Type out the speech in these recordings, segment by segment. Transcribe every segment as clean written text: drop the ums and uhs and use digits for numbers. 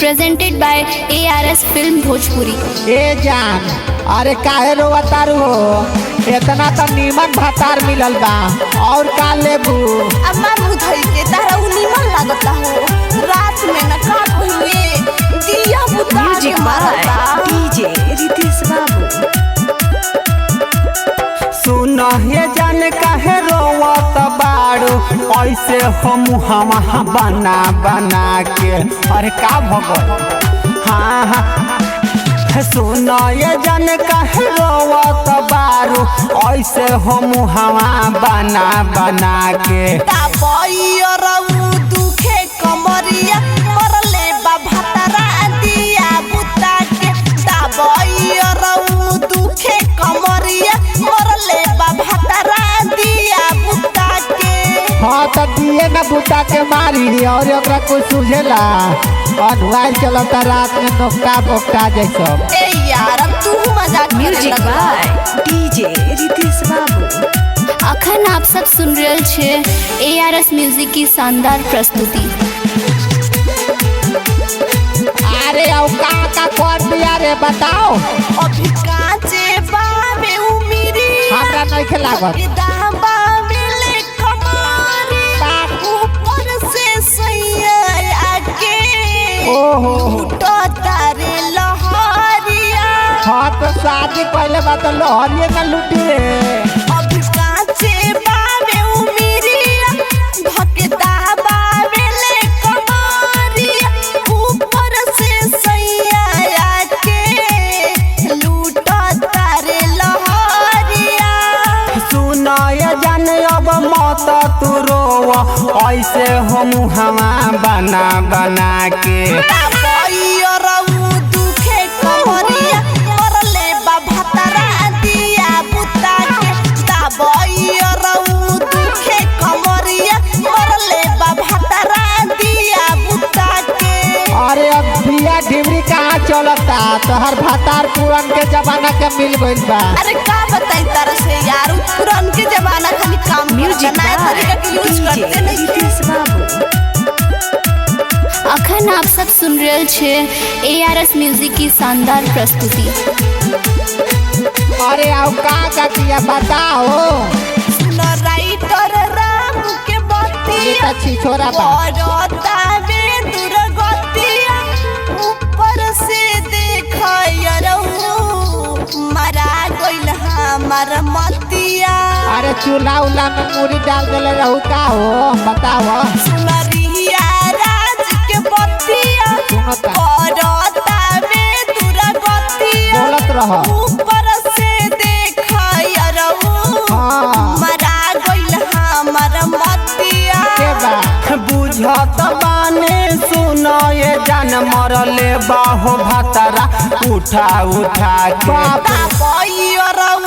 presented by ARS Film Bhojpuri। ए जान, अरे काहे रोवतारू हो? इतना तो नीमन भातार मिलल बा और का लेबू? अम्मा मुधई के तारा नीमन लागता हो। रात में न का हुए दिया बुता के मारता डीजे रितेश बाबू। सुन हे जान काहे रोवत बाड़ू ऐसे हम हमा बना बना के? अरे का भगल हाँ हाँ सुन ये जान काहे रोवत बाड़ू ऐसे हम हमा बना बना के? ताबईरऊ दुखे कमरिया मरले बा भतरा दिया बुता के। ताबईरऊ दुखे कमरिया मरले बा भतरा दिया बुता के। हाँ तो दिए न बुता के मारी और ओकरा कुछ सूझेला? अनुआल चलता रात में नोकटा बोकटा जैसा। ए यार अब तू मजाक म्यूजिक बाय डीजे रितेश बाबू। अखन आप सब सुन रहे छे ARS म्यूजिक की शानदार प्रस्तुति। अरे अब का कर दिया रे बताओ? अभी काचे बाबे उमिरी हमरा नहीं खिलावत। दाबा मिले कमारी ऊपर से सैया आके ओहो उठो तारे लहरिया। हाँ तो शादी पहले बात लहरिए न लूटी रे। अभी काचे बाबे उमिरी धके दाबा मिले कमारी ऊपर से सैया आके लूटो तारे लहरिया। सुना ये जान अब मत तू रोवा ऐसे हम हमा बना बना के। ताबईरऊ दुखे कमरिया मरले बा भतरा दिया बुता के। ताबईरऊ दुखे कमरिया मरले बा भतरा दिया बुता के। अरे अब बिया ढिमरी कहाँ चलता? तोहर भातार पुरान के जमाना के मिल गइल बा। अरे का बताई तारा से यार पुरान के जमाना खाली काम म्यूजिक नया तरीका के यूज डीजे करते नहीं। रितेश बाबू। अखन आप सब सुन रहे छे ARS म्यूजिक की शानदार प्रस्तुति। अरे अब का किया बताओ? सुन राइटर राम के ये बतिया तो छिछोरा बा। औरता में दुर्गतिया ऊपर से देखयरऊ मरा गइल हमार मतिया। अरे चूल्हा उल्हा में मूरी डाल देले रहू का हो बताओ? सुनरिया राज के बतिया सुनो ता। औरता में दुर्गतिया बोलत रह। ऊपर से देखयरऊ हाँ मरा गइल हमार मतिया। के बा बुझत बाने सुन ये जान मरले बाहो भातारा उठा उठा के। ताबईरऊ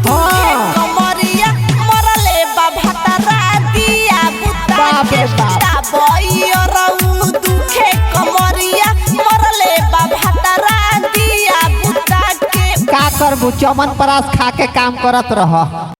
दुखे कमरिया मरले बा भतरा दिया बुता बाप के। रे बाप। ताबईरऊ दुखे कमरिया मरले बा भतरा दिया बुता के। का करबू? चमन परास खा के काम करत रह।